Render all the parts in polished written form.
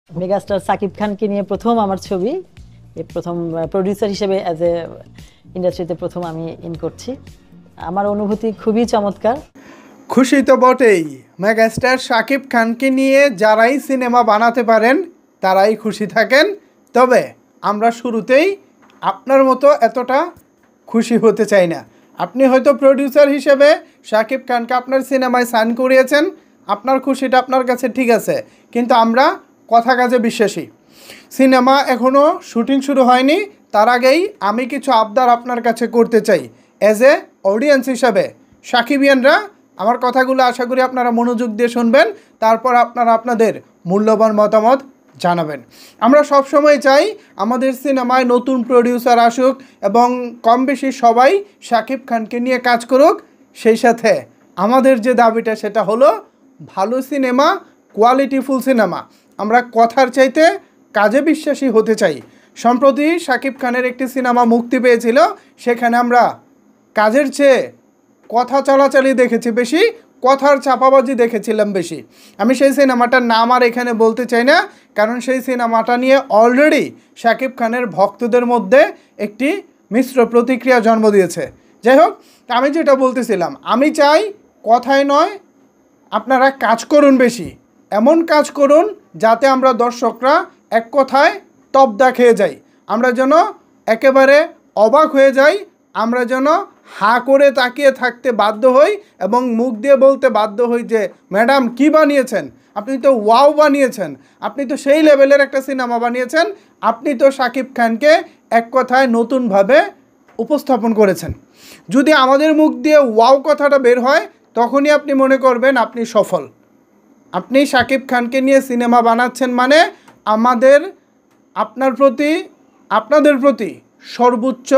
Megastar Shakib খানকে নিয়ে প্রথম আমার ছবি, প্রথম প্রডিউসার হিসেবে অ্যাজ এ ইন্ডাস্ট্রিতে প্রথম আমি ইন করছি। আমার অনুভূতি খুবই চমৎকার। খুশি তো বটেই, মেগাস্টার সাকিব খানকে নিয়ে যারাই সিনেমা বানাতে পারেন তারাই খুশি থাকেন। তবে আমরা শুরুতেই আপনার মতো এতটা খুশি হতে চাই না। আপনি হয়তো প্রডিউসার হিসেবে সাকিব খানকে আপনার সিনেমায় সাইন করিয়েছেন, আপনার খুশিটা আপনার কাছে ঠিক আছে, কিন্তু আমরা কথা কাজে বিশ্বাসী। সিনেমা এখনও শুটিং শুরু হয়নি, তার আগেই আমি কিছু আবদার আপনার কাছে করতে চাই অ্যাজ এ অডিয়েন্স হিসাবে। সাকিবিয়ানরা আমার কথাগুলো আশা করি আপনারা মনোযোগ দিয়ে শুনবেন, তারপর আপনারা আপনাদের মূল্যবান মতামত জানাবেন। আমরা সবসময় চাই আমাদের সিনেমায় নতুন প্রডিউসার আসুক এবং কম বেশি সবাই সাকিব খানকে নিয়ে কাজ করুক। সেই সাথে আমাদের যে দাবিটা সেটা হলো ভালো সিনেমা, কোয়ালিটিফুল সিনেমা। আমরা কথার চাইতে কাজে বিশ্বাসী হতে চাই। সম্প্রতি সাকিব খানের একটি সিনেমা মুক্তি পেয়েছিল, সেখানে আমরা কাজের চেয়ে কথা চালাচালি দেখেছি বেশি, কথার চাপাবাজি দেখেছিলাম বেশি। আমি সেই সিনেমাটার নাম আর এখানে বলতে চাই না, কারণ সেই সিনেমাটা নিয়ে অলরেডি সাকিব খানের ভক্তদের মধ্যে একটি মিশ্র প্রতিক্রিয়া জন্ম দিয়েছে। যাই হোক, আমি যেটা বলতেছিলাম, আমি চাই কথায় নয় আপনারা কাজ করুন বেশি, এমন কাজ করুন যাতে আমরা দর্শকরা এক কথায় তবদা খেয়ে যাই, আমরা যেন একেবারে অবাক হয়ে যাই, আমরা যেন হাঁ করে তাকিয়ে থাকতে বাধ্য হই এবং মুখ দিয়ে বলতে বাধ্য হই যে ম্যাডাম কি বানিয়েছেন, আপনি তো ওয়াও বানিয়েছেন, আপনি তো সেই লেভেলের একটা সিনেমা বানিয়েছেন, আপনি তো সাকিব খানকে এক কথায় নতুনভাবে উপস্থাপন করেছেন। যদি আমাদের মুখ দিয়ে ওয়াও কথাটা বের হয় তখনই আপনি মনে করবেন আপনি সফল। আপনি সাকিব খানকে নিয়ে সিনেমা বানাচ্ছেন মানে আমাদের আপনাদের প্রতি সর্বোচ্চ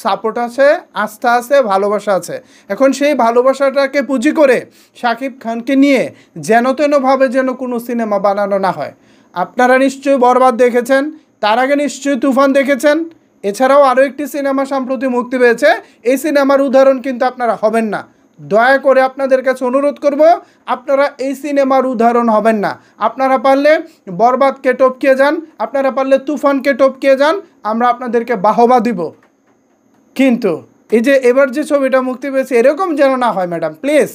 সাপোর্ট আছে, আস্থা আছে, ভালোবাসা আছে। এখন সেই ভালোবাসাটাকে পুঁজি করে সাকিব খানকে নিয়ে যেন তেনভাবে যেন কোনো সিনেমা বানানো না হয়। আপনারা নিশ্চয়ই বরবাদ দেখেছেন, তার আগে নিশ্চয়ই তুফান দেখেছেন, এছাড়াও আরও একটি সিনেমা সম্প্রতি মুক্তি পেয়েছে। এই সিনেমার উদাহরণ কিন্তু আপনারা হবেন না। দয়া করে আপনাদের কাছে অনুরোধ করব, আপনারা এই সিনেমার উদাহরণ হবেন না। আপনারা পারলে বরবাদকে টপকিয়ে যান, আপনারা পারলে তুফানকে টপকিয়ে যান, আমরা আপনাদেরকে বাহবা দিব। কিন্তু এই যে এবার যে ছবিটা মুক্তি পেয়েছে এরকম যেন না হয় ম্যাডাম, প্লিজ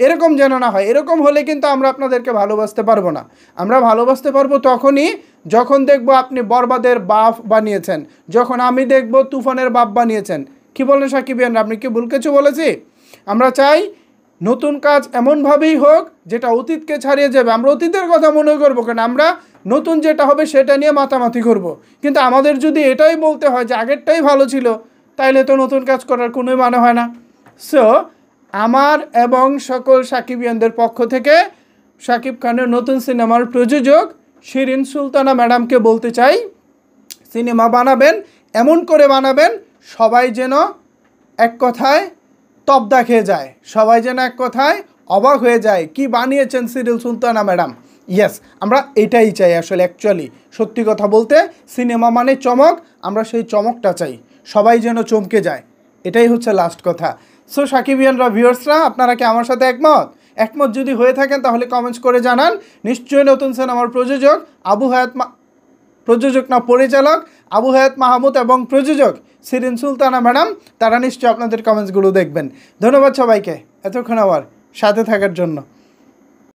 এরকম যেন না হয়। এরকম হলে কিন্তু আমরা আপনাদেরকে ভালোবাসতে পারবো না। আমরা ভালোবাসতে পারবো তখনই যখন দেখব আপনি বরবাদের বাপ বানিয়েছেন, যখন আমি দেখব তুফানের বাপ বানিয়েছেন। কি বলেন সাকিবিয়ান, আপনি কি ভুল কিছু বলেছি? আমরা চাই নতুন কাজ এমনভাবেই হোক যেটা অতীতকে ছাড়িয়ে যাবে। আমরা অতীতের কথা মনে করবো কেন, আমরা নতুন যেটা হবে সেটা নিয়ে মাতামাতি করব। কিন্তু আমাদের যদি এটাই বলতে হয় যে আগেরটাই ভালো ছিল, তাইলে তো নতুন কাজ করার কোনোই মানে হয় না। সো আমার এবং সকল সাকিবিয়ানদের পক্ষ থেকে সাকিব খানের নতুন সিনেমার প্রযোজক শিরিন সুলতানা ম্যাডামকে বলতে চাই, সিনেমা বানাবেন এমন করে বানাবেন সবাই যেন এক কথায় তবদা খেয়ে যায়, সবাই যেন এক কথায় অবাক হয়ে যায় কি বানিয়েছেন শিরিন সুলতানা ম্যাডাম। ইয়েস, আমরা এটাই চাই আসলে। অ্যাকচুয়ালি সত্যি কথা বলতে সিনেমা মানে চমক, আমরা সেই চমকটা চাই, সবাই যেন চমকে যায়, এটাই হচ্ছে লাস্ট কথা। সো সাকিবিয়ানরা, ভিউয়ার্সরা, আপনারা কি আমার সাথে একমত? একমত যদি হয়ে থাকেন তাহলে কমেন্টস করে জানান। নিশ্চয়ই নতুন সিনেমার পরিচালক আবু হায়াত মাহমুদ এবং প্রযোজক শিরিন সুলতানা ম্যাডাম, তারা নিশ্চয়ই আপনাদের কমেন্টসগুলো দেখবেন। ধন্যবাদ সবাইকে এতক্ষণ আমার সাথে থাকার জন্য।